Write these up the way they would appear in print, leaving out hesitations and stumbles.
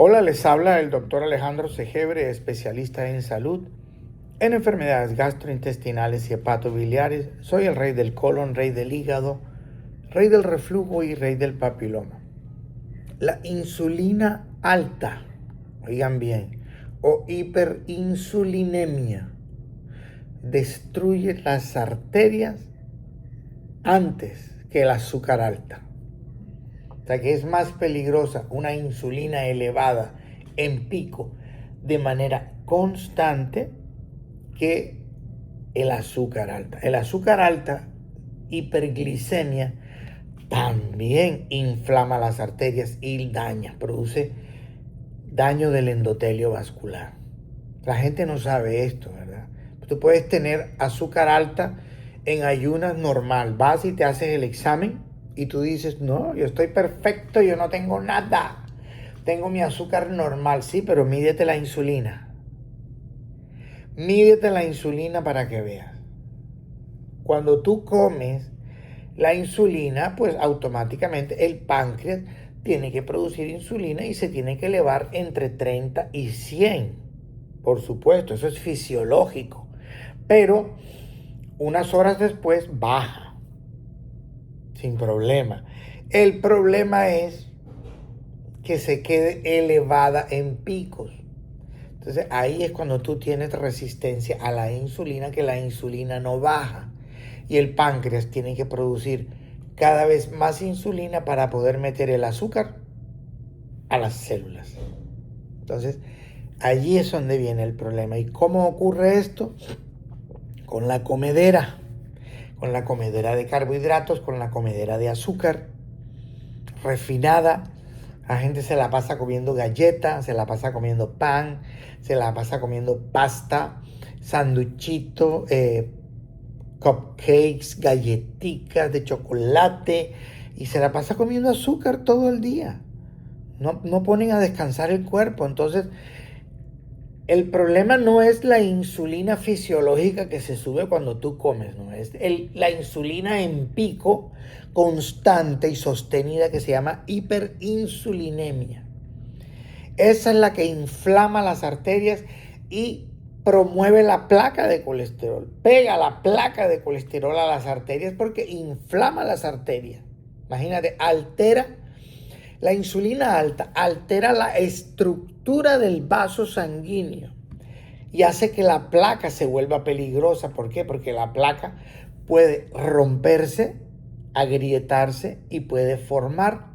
Hola, les habla el doctor Alejandro Segebre, especialista en salud, en enfermedades gastrointestinales y hepatobiliares. Soy el rey del colon, rey del hígado, rey del reflujo y rey del papiloma. La insulina alta, oigan bien, o hiperinsulinemia, destruye las arterias antes que el azúcar alta. O sea que es más peligrosa una insulina elevada en pico de manera constante que el azúcar alta. El azúcar alta, hiperglicemia, también inflama las arterias y produce daño del endotelio vascular. La gente no sabe esto, ¿verdad? Tú puedes tener azúcar alta en ayunas normal. Vas y te haces el examen y tú dices, no, yo estoy perfecto, yo no tengo nada. Tengo mi azúcar normal, sí, pero mídete la insulina. Mídete la insulina para que veas. Cuando tú comes la insulina, pues automáticamente el páncreas tiene que producir insulina y se tiene que elevar entre 30 y 100. Por supuesto, eso es fisiológico. Pero unas horas después baja, sin problema. El problema es que se quede elevada en picos. Entonces ahí es cuando tú tienes resistencia a la insulina, que la insulina no baja. Y el páncreas tiene que producir cada vez más insulina para poder meter el azúcar a las células. Entonces, allí es donde viene el problema. ¿Y cómo ocurre esto? Con la comedera de carbohidratos, con la comedera de azúcar refinada. La gente se la pasa comiendo galletas, se la pasa comiendo pan, se la pasa comiendo pasta, sanduchito, cupcakes, galletitas de chocolate, y se la pasa comiendo azúcar todo el día. No ponen a descansar el cuerpo. Entonces, el problema no es la insulina fisiológica que se sube cuando tú comes, no es la insulina en pico constante y sostenida, que se llama hiperinsulinemia. Esa es la que inflama las arterias y promueve la placa de colesterol. Pega la placa de colesterol a las arterias porque inflama las arterias. Imagínate, la insulina alta altera la estructura del vaso sanguíneo y hace que la placa se vuelva peligrosa. ¿Por qué? Porque la placa puede romperse, agrietarse y puede formar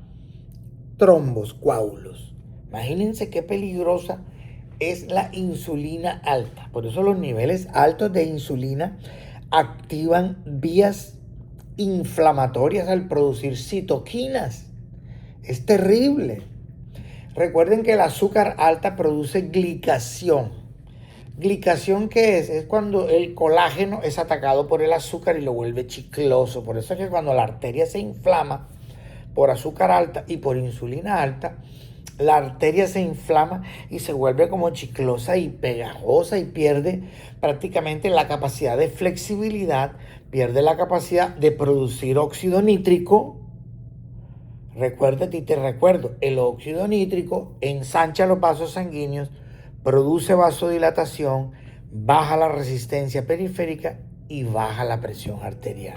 trombos, coágulos. Imagínense qué peligrosa es la insulina alta. Por eso los niveles altos de insulina activan vías inflamatorias al producir citoquinas. Es terrible. Recuerden que el azúcar alta produce glicación. ¿Glicación qué es? Es cuando el colágeno es atacado por el azúcar y lo vuelve chicloso. Por eso es que cuando la arteria se inflama por azúcar alta y por insulina alta, la arteria se inflama y se vuelve como chiclosa y pegajosa y pierde prácticamente la capacidad de flexibilidad, pierde la capacidad de producir óxido nítrico. Recuérdate y te recuerdo, el óxido nítrico ensancha los vasos sanguíneos, produce vasodilatación, baja la resistencia periférica y baja la presión arterial.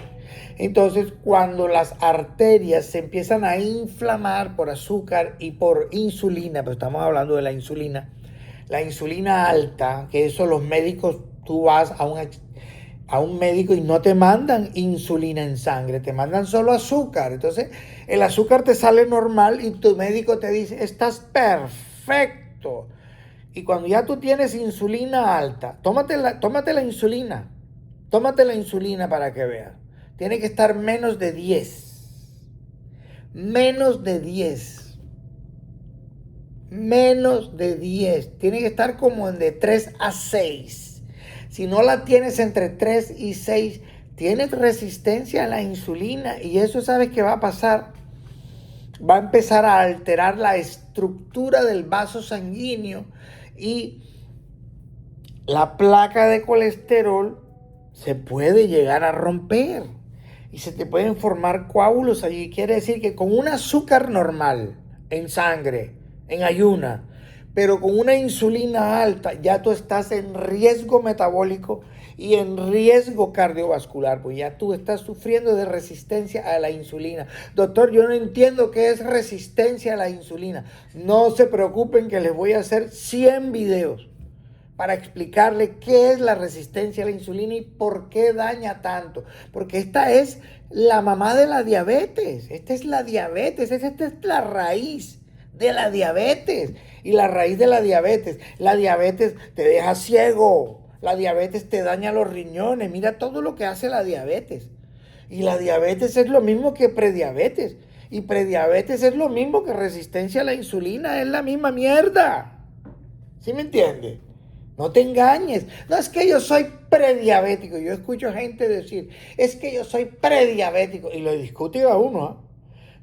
Entonces, cuando las arterias se empiezan a inflamar por azúcar y por insulina, pero estamos hablando de la insulina alta, que eso los médicos, tú vas a un médico y no te mandan insulina en sangre, te mandan solo azúcar. Entonces, el azúcar te sale normal y tu médico te dice, estás perfecto. Y cuando ya tú tienes insulina alta, tómate la insulina. Tómate la insulina para que veas. Tiene que estar menos de 10. Menos de 10. Menos de 10. Tiene que estar como de 3 a 6. Si no la tienes entre 3 y 6, tienes resistencia a la insulina y eso, ¿sabes qué va a pasar? Va a empezar a alterar la estructura del vaso sanguíneo y la placa de colesterol se puede llegar a romper y se te pueden formar coágulos allí. Quiere decir que con un azúcar normal en sangre, en ayuna, Pero con una insulina alta ya tú estás en riesgo metabólico y en riesgo cardiovascular, pues ya tú estás sufriendo de resistencia a la insulina. Doctor, yo no entiendo qué es resistencia a la insulina. No se preocupen que les voy a hacer 100 videos para explicarle qué es la resistencia a la insulina y por qué daña tanto. Porque esta es la mamá de la diabetes. Esta es la diabetes, esta es la raíz de la diabetes. Y la raíz de la diabetes te deja ciego. La diabetes te daña los riñones. Mira todo lo que hace la diabetes. Y la diabetes es lo mismo que prediabetes. Y prediabetes es lo mismo que resistencia a la insulina. Es la misma mierda. ¿Sí me entiendes? No te engañes. No es que yo soy prediabético. Yo escucho gente decir, es que yo soy prediabético. Y lo discuten a uno.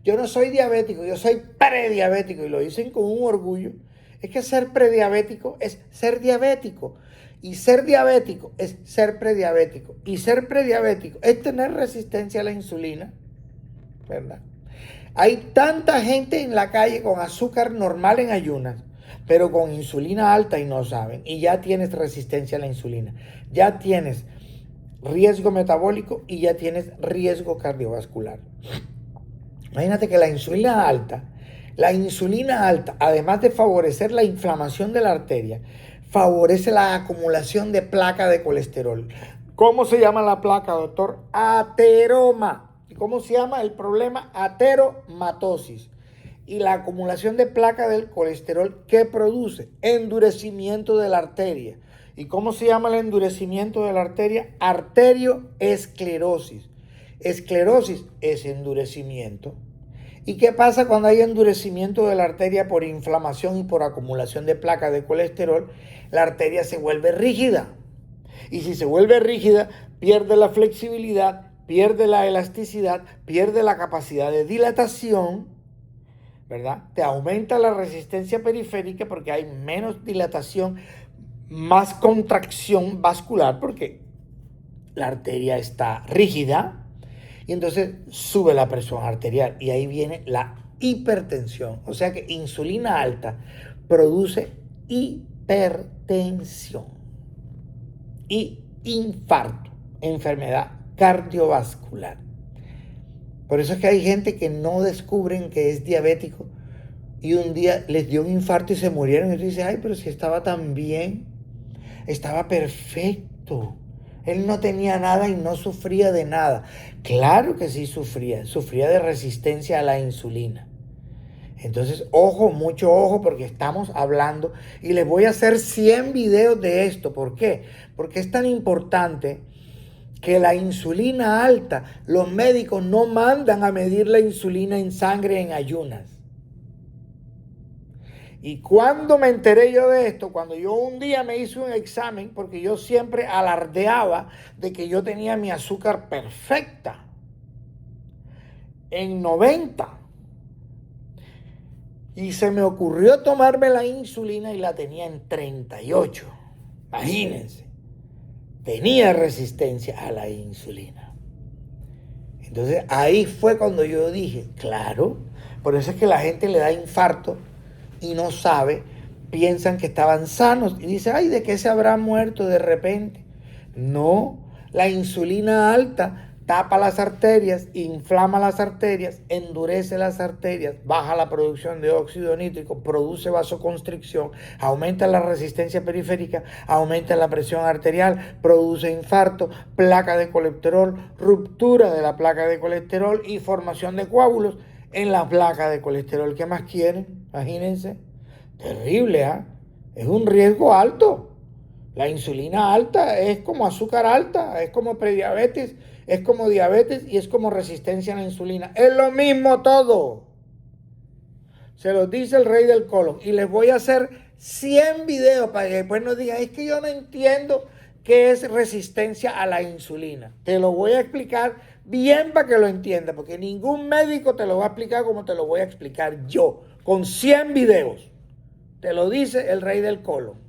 Yo no soy diabético, yo soy prediabético. Y lo dicen con un orgullo. Es que ser prediabético es ser diabético. Y ser diabético es ser prediabético. Y ser prediabético es tener resistencia a la insulina. ¿Verdad? Hay tanta gente en la calle con azúcar normal en ayunas, pero con insulina alta y no saben. Y ya tienes resistencia a la insulina. Ya tienes riesgo metabólico y ya tienes riesgo cardiovascular. Imagínate que la insulina alta, además de favorecer la inflamación de la arteria, favorece la acumulación de placa de colesterol. ¿Cómo se llama la placa, doctor? Ateroma. ¿Y cómo se llama el problema? Ateromatosis. Y la acumulación de placa del colesterol, ¿qué produce? Endurecimiento de la arteria. ¿Y cómo se llama el endurecimiento de la arteria? Arterioesclerosis. Esclerosis es endurecimiento. ¿Y qué pasa cuando hay endurecimiento de la arteria por inflamación y por acumulación de placa de colesterol? La arteria se vuelve rígida. Y si se vuelve rígida, pierde la flexibilidad, pierde la elasticidad, pierde la capacidad de dilatación, ¿verdad? Te aumenta la resistencia periférica porque hay menos dilatación, más contracción vascular porque la arteria está rígida. Y entonces sube la presión arterial y ahí viene la hipertensión. O sea que insulina alta produce hipertensión y infarto, enfermedad cardiovascular. Por eso es que hay gente que no descubren que es diabético y un día les dio un infarto y se murieron. Y tú dices, ay, pero si estaba tan bien, estaba perfecto. Él no tenía nada y no sufría de nada. Claro que sí sufría de resistencia a la insulina. Entonces, ojo, mucho ojo, porque estamos hablando y les voy a hacer 100 videos de esto. ¿Por qué? Porque es tan importante que la insulina alta, los médicos no mandan a medir la insulina en sangre en ayunas. Y cuando me enteré yo de esto, cuando yo un día me hice un examen, porque yo siempre alardeaba de que yo tenía mi azúcar perfecta en 90. Y se me ocurrió tomarme la insulina y la tenía en 38. Imagínense, tenía resistencia a la insulina. Entonces ahí fue cuando yo dije, claro, por eso es que la gente le da infarto y no sabe, piensan que estaban sanos y dice, ay, ¿de qué se habrá muerto de repente? No, la insulina alta tapa las arterias, inflama las arterias, endurece las arterias, baja la producción de óxido nítrico, produce vasoconstricción, aumenta la resistencia periférica, aumenta la presión arterial, produce infarto, placa de colesterol, ruptura de la placa de colesterol y formación de coágulos en la placa de colesterol. ¿Qué más quieren? Imagínense. Terrible, ¿eh? Es un riesgo alto. La insulina alta es como azúcar alta, es como prediabetes, es como diabetes y es como resistencia a la insulina. Es lo mismo todo. Se los dice el rey del colon. Y les voy a hacer 100 videos para que después nos digan, es que yo no entiendo qué es resistencia a la insulina. Te lo voy a explicar bien para que lo entiendas, porque ningún médico te lo va a explicar como te lo voy a explicar yo, con 100 videos. Te lo dice el rey del colon.